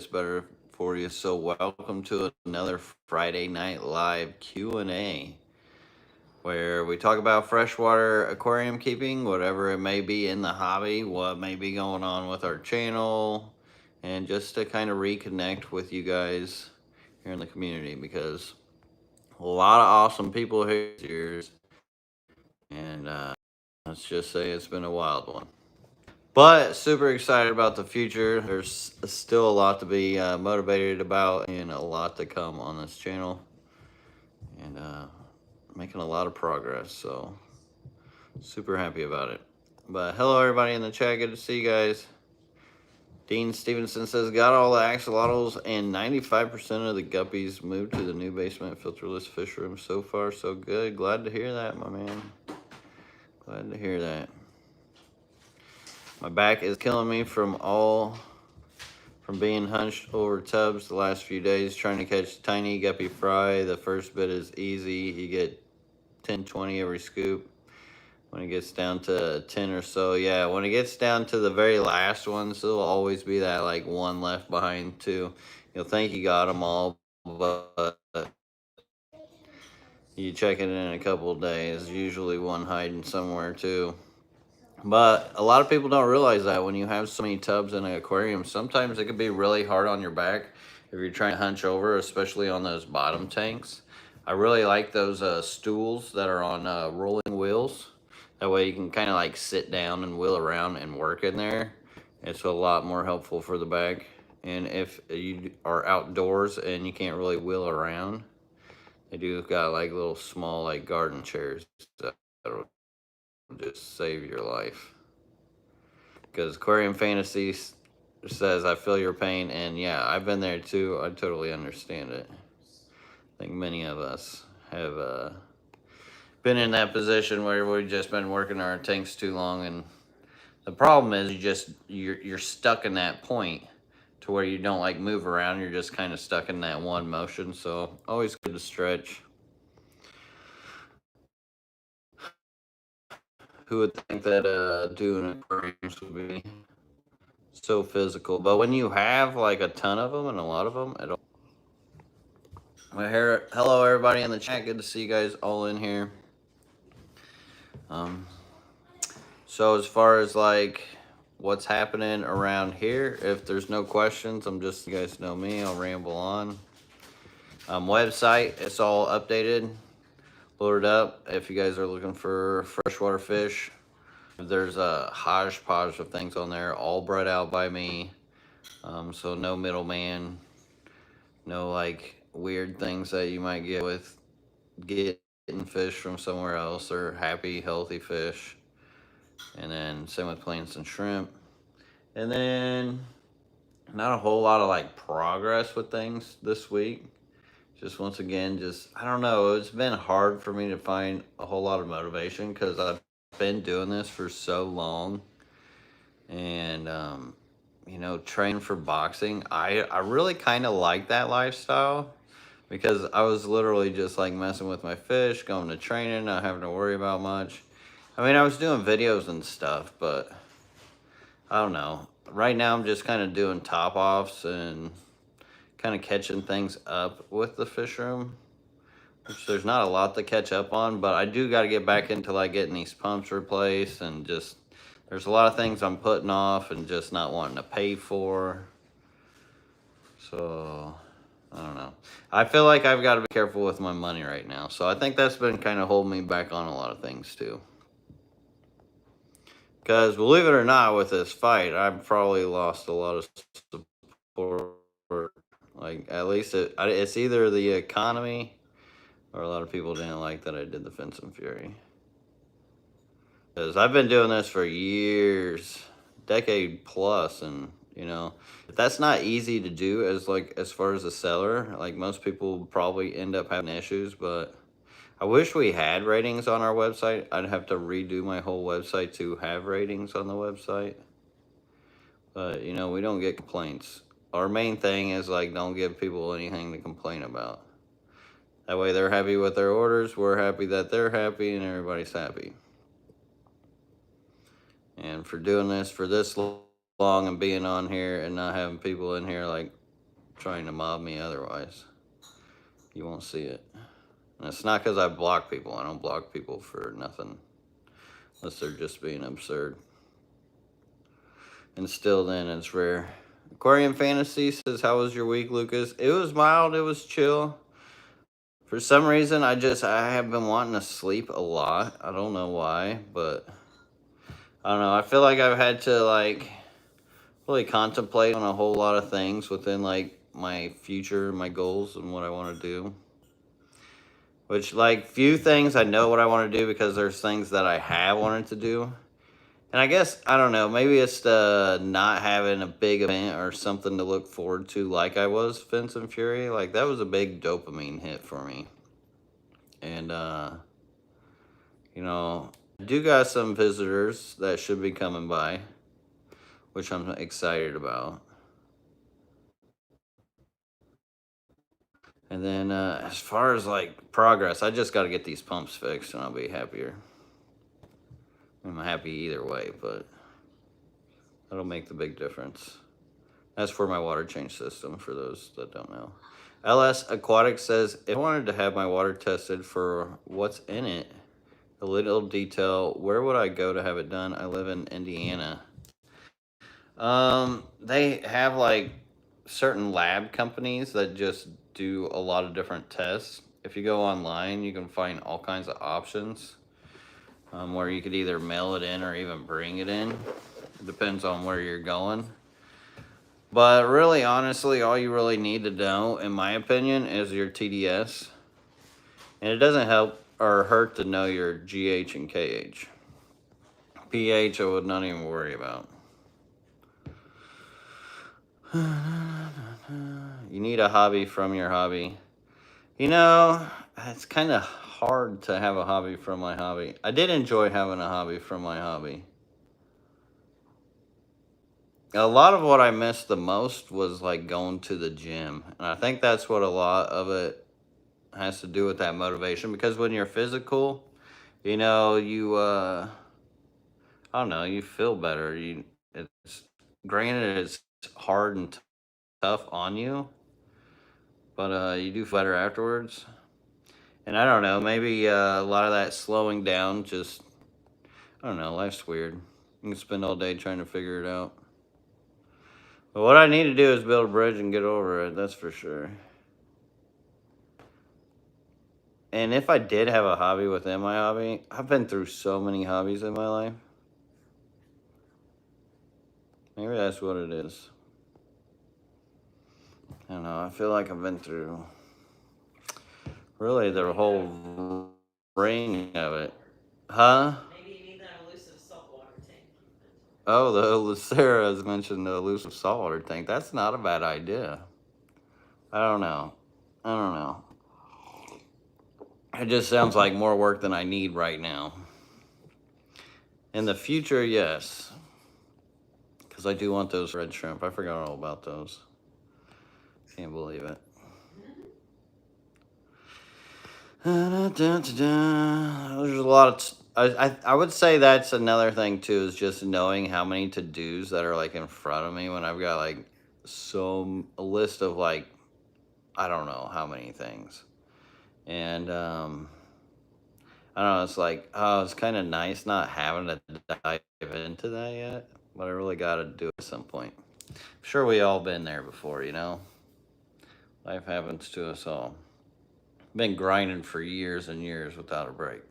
gets better for you. So welcome to another Friday Night Live Q&A, where we talk about freshwater aquarium keeping, whatever it may be in the hobby, what may be going on with our channel, and just to kind of reconnect with you guys here in the community, because a lot of awesome people here, and let's just say it's been a wild one. But super excited about the future. There's still a lot to be motivated about, and a lot to come on this channel, and making a lot of progress. So super happy about it. But hello everybody in the chat. Good to see you guys. Dean Stevenson says, got all the axolotls and 95% of the guppies moved to the new basement filterless fish room. So far, so good. Glad to hear that, my man. Glad to hear that. My back is killing me from being hunched over tubs the last few days trying to catch tiny guppy fry. The first bit is easy. You get 10, 20 every scoop. When it gets down to 10 or so, yeah, when it gets down to the very last ones, there'll always be that like one left behind too. You'll think you got them all, but you check it in a couple of days. Usually one hiding somewhere too. But a lot of people don't realize that when you have so many tubs in an aquarium, sometimes it can be really hard on your back if you're trying to hunch over, especially on those bottom tanks. I really like those stools that are on rolling wheels. That way you can kind of like sit down and wheel around and work in there. It's a lot more helpful for the back. And if you are outdoors and you can't really wheel around, they do got like little small like garden chairs that'll just save your life. Because Aquarium Fantasy says, I feel your pain, and yeah, I've been there too. I totally understand it. I think many of us have been in that position where we've just been working our tanks too long, and the problem is you're stuck in that point to where you don't like move around. You're just kind of stuck in that one motion. So always good to stretch. Who would think that doing aquariums would be so physical? But when you have like a ton of them and a lot of them, hello everybody in the chat. Good to see you guys all in here. So as far as like what's happening around here, if there's no questions, you guys know me, I'll ramble on. Website, it's all updated, loaded up. If you guys are looking for freshwater fish, there's a hodgepodge of things on there, all bred out by me. So no middleman, no like weird things that you might get with getting fish from somewhere else, or happy, healthy fish. And then same with plants and shrimp. And then not a whole lot of like progress with things this week. Just once again, I don't know, it's been hard for me to find a whole lot of motivation because I've been doing this for so long. And you know, train for boxing. I really kind of like that lifestyle because I was literally just like messing with my fish, going to training, not having to worry about much. I mean, I was doing videos and stuff, but I don't know. Right now, I'm just kind of doing top offs and kind of catching things up with the fish room, which there's not a lot to catch up on, but I do got to get back into like getting these pumps replaced, and just there's a lot of things I'm putting off and just not wanting to pay for. So I don't know. I feel like I've got to be careful with my money right now. So I think that's been kind of holding me back on a lot of things too. Because believe it or not, with this fight, I've probably lost a lot of support. Like, at least it's either the economy or a lot of people didn't like that I did the Fence and Fury. Because I've been doing this for years, decade plus, and you know, that's not easy to do as far as a seller. Like, most people probably end up having issues, but I wish we had ratings on our website. I'd have to redo my whole website to have ratings on the website. But, you know, we don't get complaints. Our main thing is, like, don't give people anything to complain about. That way they're happy with their orders, we're happy that they're happy, and everybody's happy. And for doing this for this long and being on here and not having people in here, like, trying to mob me otherwise. You won't see it. And it's not because I block people. I don't block people for nothing. Unless they're just being absurd. And still then, it's rare. Aquarium Fantasy says, how was your week, Lucas? It was mild. It was chill. For some reason, I have been wanting to sleep a lot. I don't know why, but I don't know. I feel like I've had to, like, really contemplate on a whole lot of things within, like, my future, my goals, and what I want to do. Which, like, few things I know what I want to do because there's things that I have wanted to do. And I guess, I don't know, maybe it's the not having a big event or something to look forward to like I was Fence and Fury. Like, that was a big dopamine hit for me. And, you know, I do got some visitors that should be coming by, which I'm excited about. And then as far as, like, progress, I just got to get these pumps fixed and I'll be happier. I'm happy either way, but that'll make the big difference. That's for my water change system, for those that don't know. LS Aquatic says, if I wanted to have my water tested for what's in it, a little detail, where would I go to have it done? I live in Indiana. They have, like, certain lab companies that just do a lot of different tests. If you go online, you can find all kinds of options, where you could either mail it in or even bring it in. It depends on where you're going. But really, honestly, all you really need to know, in my opinion, is your TDS. And it doesn't help or hurt to know your GH and KH. pH, I would not even worry about. You need a hobby from your hobby. You know, it's kind of hard to have a hobby from my hobby. I did enjoy having a hobby from my hobby. A lot of what I missed the most was, like, going to the gym. And I think that's what a lot of it has to do with, that motivation. Because when you're physical, you know, you, I don't know, you feel better. It's, granted, it's hard and tough on you, but you do feel better afterwards. And I don't know, maybe a lot of that slowing down just, I don't know, life's weird. You can spend all day trying to figure it out. But what I need to do is build a bridge and get over it, that's for sure. And if I did have a hobby within my hobby, I've been through so many hobbies in my life. Maybe that's what it is. I don't know, I feel like I've been through really the whole ring of it. Huh? Maybe you need that elusive saltwater tank. Oh, Sarah has mentioned the elusive saltwater tank. That's not a bad idea. I don't know. It just sounds like more work than I need right now. In the future, yes. Because I do want those red shrimp. I forgot all about those. Can't believe it. There's a lot of... I would say that's another thing, too, is just knowing how many to-dos that are, like, in front of me when I've got, like, a list of, like, I don't know how many things. And, I don't know, it's like, oh, it's kind of nice not having to dive into that yet, but I really got to do it at some point. I'm sure we all been there before, you know? Life happens to us all. Been grinding for years and years without a break.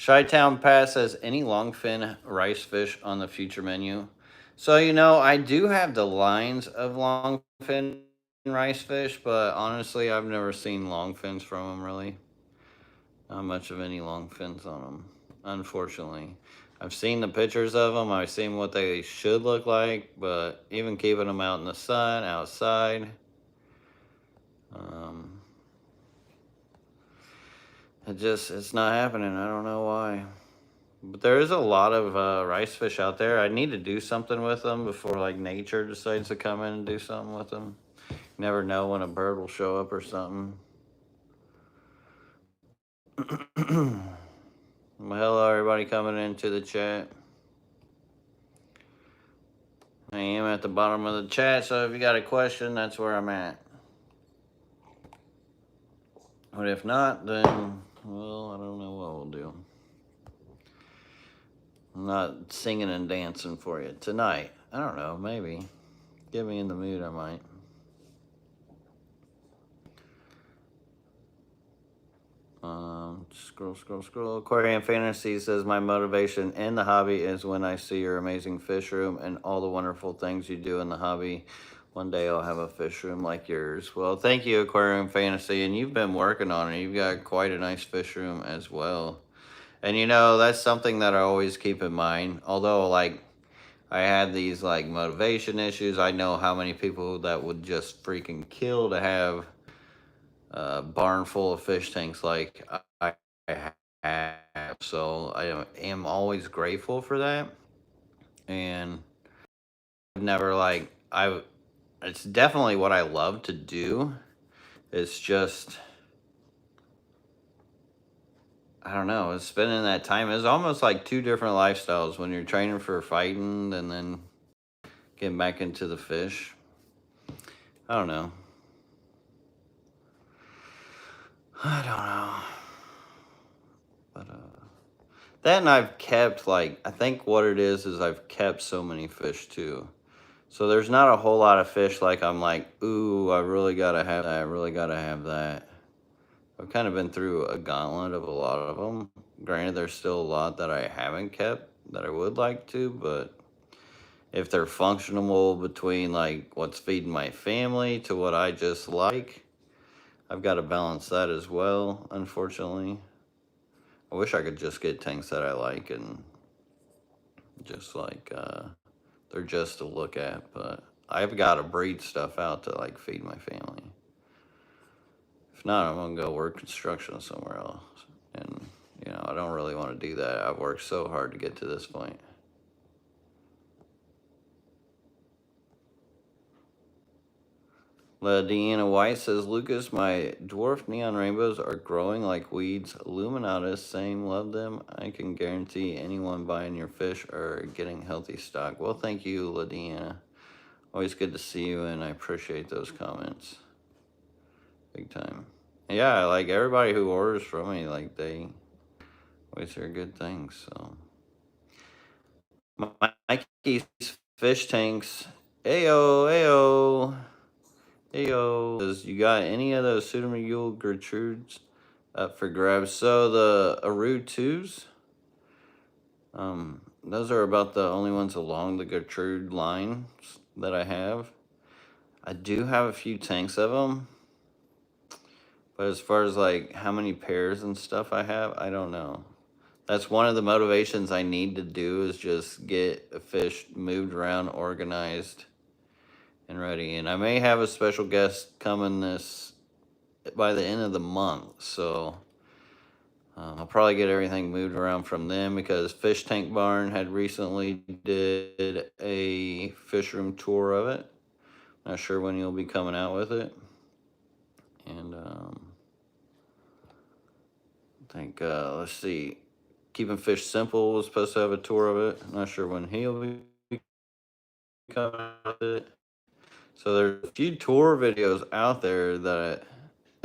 Chi-Town Pass says, any longfin rice fish on the future menu? So, you know, I do have the lines of longfin rice fish, but honestly, I've never seen longfins from them, really. Not much of any longfins on them, unfortunately. I've seen the pictures of them. I've seen what they should look like, but even keeping them out in the sun, outside, it's not happening. I don't know why. But there is a lot of rice fish out there. I need to do something with them before, like, nature decides to come in and do something with them. You never know when a bird will show up or something. Well, hello, everybody coming into the chat. I am at the bottom of the chat, so if you got a question, that's where I'm at. But if not, then, well, I don't know what we'll do. I'm not singing and dancing for you tonight. I don't know, maybe. Get me in the mood, I might. Scroll. Aquarium Fantasy says, my motivation in the hobby is when I see your amazing fish room and all the wonderful things you do in the hobby. One day I'll have a fish room like yours. Well, thank you, Aquarium Fantasy, and you've been working on it. You've got quite a nice fish room as well. And you know, that's something that I always keep in mind. Although, like, I had these, like, motivation issues, I know how many people that would just freaking kill to have a barn full of fish tanks like I have. So I am always grateful for that. And I've never, like, it's definitely what I love to do. It's just, I don't know, it's spending that time. It's almost like two different lifestyles when you're training for fighting and then getting back into the fish. I don't know. I don't know. But then I've kept, like, I think what it is I've kept so many fish too. So there's not a whole lot of fish like I'm like, ooh, I really gotta have that, I really gotta have that. I've kind of been through a gauntlet of a lot of them. Granted, there's still a lot that I haven't kept that I would like to, but if they're functional between, like, what's feeding my family to what I just like, I've got to balance that as well, unfortunately. I wish I could just get tanks that I like and just, like, they're just to look at, but I've got to breed stuff out to, like, feed my family. If not, I'm gonna go work construction somewhere else. And, you know, I don't really want to do that. I've worked so hard to get to this point. Deanna White says, Lucas, my dwarf neon rainbows are growing like weeds. Illuminatus, same, love them. I can guarantee anyone buying your fish are getting healthy stock. Well, thank you, Deanna. Always good to see you, and I appreciate those comments. Big time. Yeah, like, everybody who orders from me, like, they always hear good things, so. Mikey's fish tanks. Ayo. Says, you got any of those Pseudomugule Gertrudes up for grabs? So the Aru 2s, those are about the only ones along the Gertrude line that I have. I do have a few tanks of them, but as far as, like, how many pairs and stuff I have, I don't know. That's one of the motivations I need to do, is just get a fish moved around, organized, and ready. And I may have a special guest coming by the end of the month, so I'll probably get everything moved around from them, because Fish Tank Barn had recently did a fish room tour of it. Not sure when he'll be coming out with it. And I think, let's see, Keeping Fish Simple was supposed to have a tour of it. Not sure when he'll be coming out with it. So there's a few tour videos out there that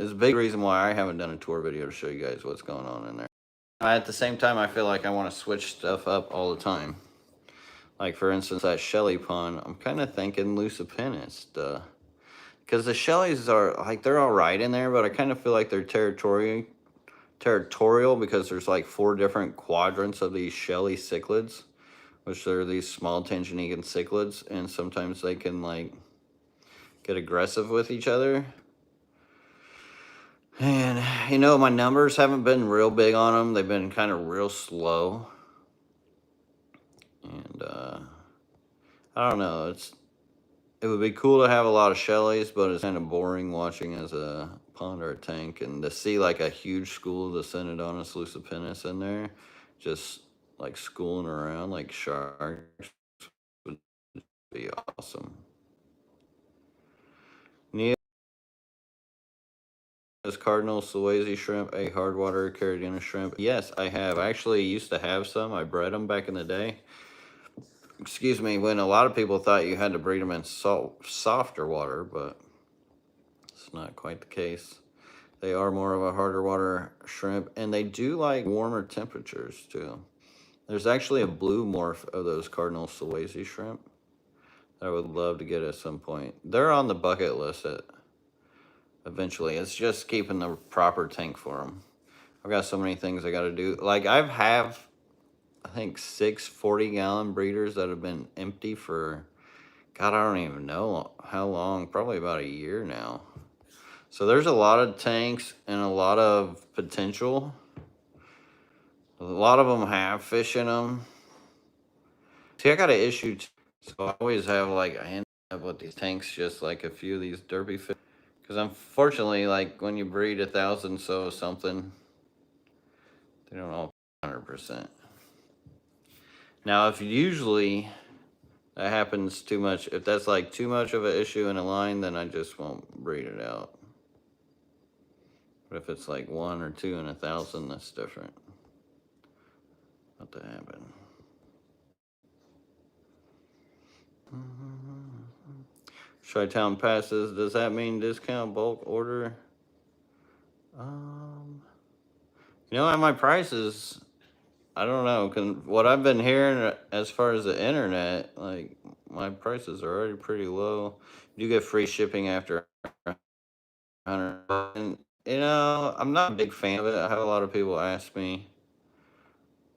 is a big reason why I haven't done a tour video to show you guys what's going on in there. At the same time, I feel like I want to switch stuff up all the time. Like, for instance, that Shelly pond, I'm kind of thinking Lucipennis. Because the Shellys are, like, they're all right in there, but I kind of feel like they're territorial because there's, like, 4 different quadrants of these Shelly cichlids, which are these small Tanganyikan cichlids, and sometimes they can, like, get aggressive with each other. And, you know, my numbers haven't been real big on them. They've been kind of real slow. And, I don't know. It would be cool to have a lot of Shellys, but it's kind of boring watching as a pond or a tank. And to see, like, a huge school of the Synodontis lucipennis in there, just, like, schooling around like sharks, would be awesome. Neil, is Cardinal Swayze shrimp a hardwater Caridina shrimp? Yes, I have. I actually used to have some. I bred them back in the day. excuse me, when a lot of people thought you had to breed them in softer water, but it's not quite the case. They are more of a harder water shrimp, and they do like warmer temperatures too. There's actually a blue morph of those cardinal Sulawesi shrimp that I would love to get at some point. They're on the bucket list eventually. It's just keeping the proper tank for them. I've got so many things I got to do. Like I think 6 40-gallon breeders that have been empty for, God, I don't even know how long. Probably about a year now. So there's a lot of tanks and a lot of potential. A lot of them have fish in them. See, I got an issue too. So I always have like a hand up with these tanks, just like a few of these derpy fish. Because unfortunately, like when you breed 1,000 so something, they don't all 100%. Now, if usually that happens too much, if that's like too much of an issue in a line, then I just won't breed it out. But if it's like 1 or 2 in 1,000, that's different. What to happen? Chi-Town passes. Does that mean discount bulk order? At my prices, I don't know. What I've been hearing as far as the internet, like my prices are already pretty low. You get free shipping after 100. And I'm not a big fan of it. I have a lot of people ask me,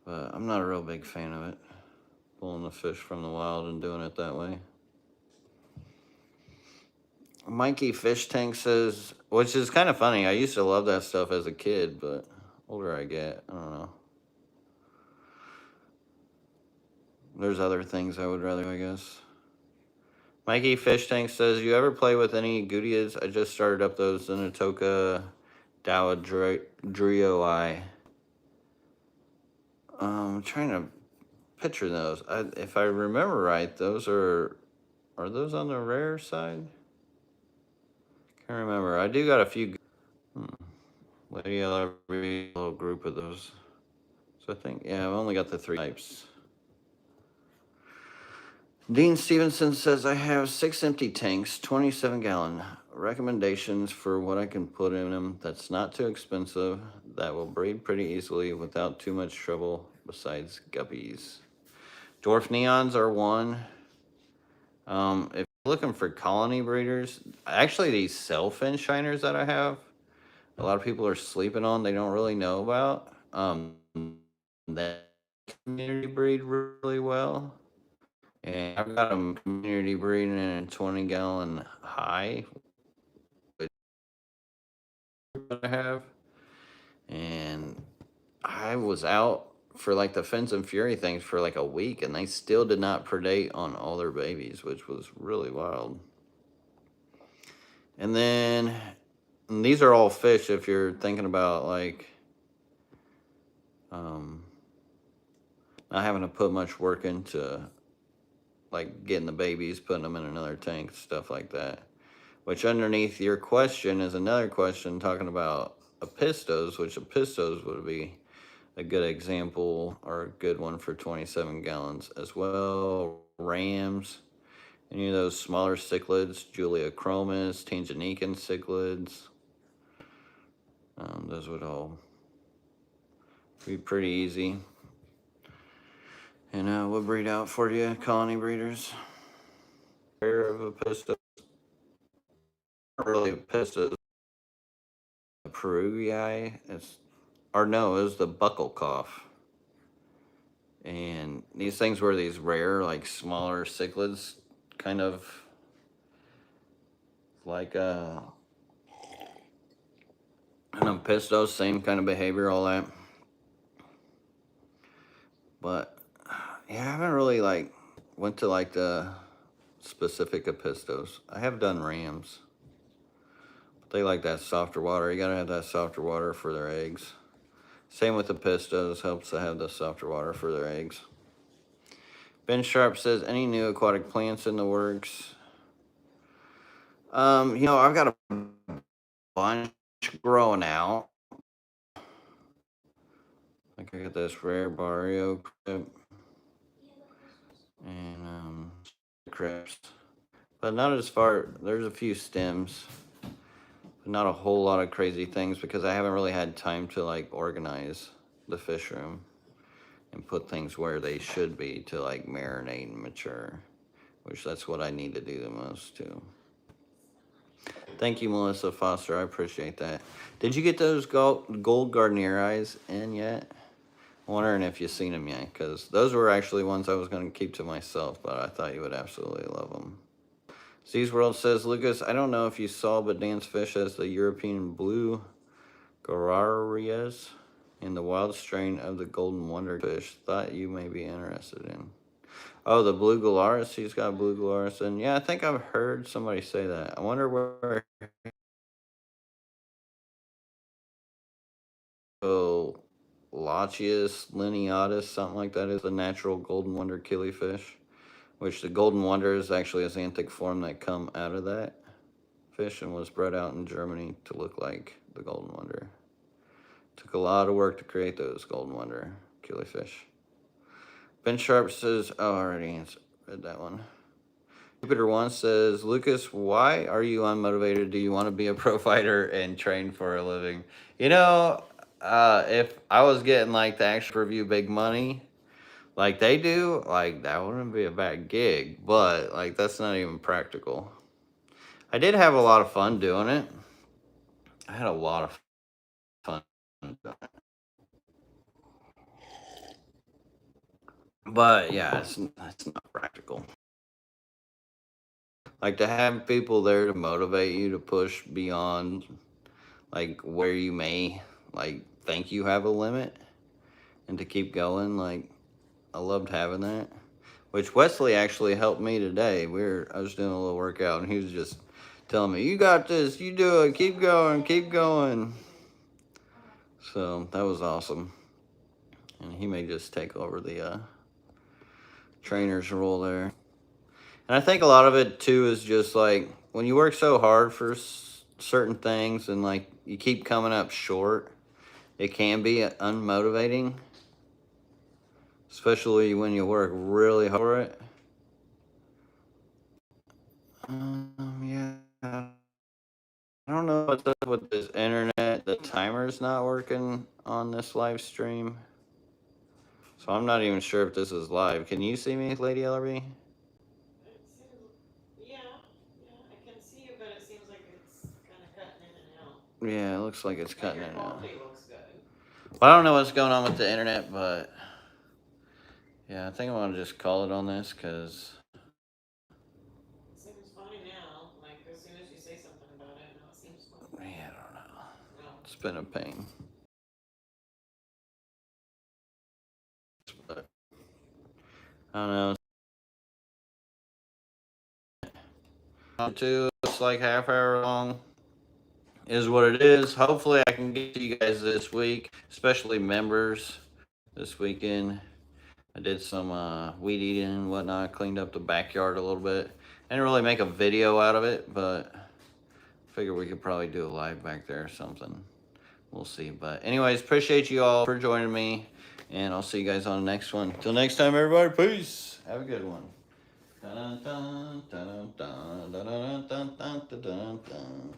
but I'm not a real big fan of it. Pulling the fish from the wild and doing it that way. Mikey Fish Tank says, which is kind of funny. I used to love that stuff as a kid, but older I get, I don't know. There's other things I would rather, I guess. Mikey Fish Tank says, you ever play with any Goodias? I just started up those Zinatoka Dawa Drioi. I'm trying to picture those. If I remember right, those are those on the rare side? Can't remember. I do got a few. Lady Larry, a little group of those. So I think, yeah, I've only got the 3 types. Dean Stevenson says, I have 6 empty tanks, 27-gallon. Recommendations for what I can put in them that's not too expensive, that will breed pretty easily without too much trouble besides guppies. Dwarf neons are one. If you're looking for colony breeders, actually these sailfin shiners that I have, a lot of people are sleeping on, they don't really know about. That community breed really well. And I've got them community breeding in a 20-gallon high, which I have. And I was out for like the Fence and Fury things for like a week, and they still did not predate on all their babies, which was really wild. And then and these are all fish if you're thinking about like not having to put much work into like getting the babies, putting them in another tank, stuff like that. Which underneath your question is another question talking about apistos, which apistos would be a good example or a good one for 27 gallons as well. Rams, any of those smaller cichlids, Julia chromis, Tanganyikan cichlids, those would all be pretty easy. And we'll breed out for you, colony breeders. Pair of apistos, not really apistos, Perugii, it was the buckle cough. And these things were these rare, like smaller cichlids, kind of like an pistos, same kind of behavior, all that. But yeah, I haven't really like went to like the specific apistos. I have done rams, but they like that softer water. You gotta have that softer water for their eggs. Same with the pistos, helps to have the softer water for their eggs. Ben Sharp says, any new aquatic plants in the works? I've got a bunch growing out. Like I got this rare barrio clip. and crypts, but not as far. There's a few stems, but not a whole lot of crazy things because I haven't really had time to like organize the fish room and put things where they should be to like marinate and mature, which that's what I need to do the most too. Thank you, Melissa Foster. I appreciate that. Did you get those gold Gardenier eyes in yet? I'm wondering if you've seen them yet, because those were actually ones I was going to keep to myself, but I thought you would absolutely love them. Z's World says, Lucas, I don't know if you saw, but Dan's Fish has the European blue Gararias in the wild strain of the golden wonder fish. Thought you may be interested in. Oh, the blue Galaris. He's got blue Galaris. And yeah, I think I've heard somebody say that. I wonder where. Oh, Lachius lineatus, something like that, is the natural golden wonder killifish. Which the golden wonder is actually a xanthic form that come out of that fish and was bred out in Germany to look like the golden wonder. Took a lot of work to create those golden wonder killifish. Ben Sharp says, oh, I already read that one. Jupiter One says, Lucas, why are you unmotivated? Do you want to be a pro fighter and train for a living? You know, if I was getting like the action review big money like they do, like that wouldn't be a bad gig, but like that's not even practical. I did have a lot of fun doing it. I had a lot of fun doing it. But yeah, it's not practical. Like to have people there to motivate you to push beyond like where you may like think you have a limit and to keep going. Like I loved having that. Which Wesley actually helped me today. I was doing a little workout and he was just telling me, you got this, you do it, keep going, keep going. So that was awesome. And he may just take over the trainer's role there. And I think a lot of it too is just like when you work so hard for certain things and like you keep coming up short, it can be unmotivating, especially when you work really hard for it. Yeah, I don't know what's up with this internet. The timer's not working on this live stream, so I'm not even sure if this is live. Can you see me, Lady LRB? Yeah, I can see you, but it seems like it's kind of cutting in and out. Yeah, it looks like it's cutting in and out. Quality looks good. Well, I don't know what's going on with the internet, but yeah, I think I'm gonna just call it on this because It seems funny now. Like as soon as you say something about it, now it seems funny. yeah, I don't know. No. It's been a pain. But I don't know. It's like half hour long. Is what it is. Hopefully, I can get to you guys this week, especially members this weekend. I did some weed eating and whatnot, cleaned up the backyard a little bit. I didn't really make a video out of it, but I figured we could probably do a live back there or something. We'll see. But anyways, appreciate you all for joining me, and I'll see you guys on the next one. Till next time, everybody, peace. Have a good one. Dun, dun, dun, dun, dun, dun, dun, dun, dun, dun, dun, dun.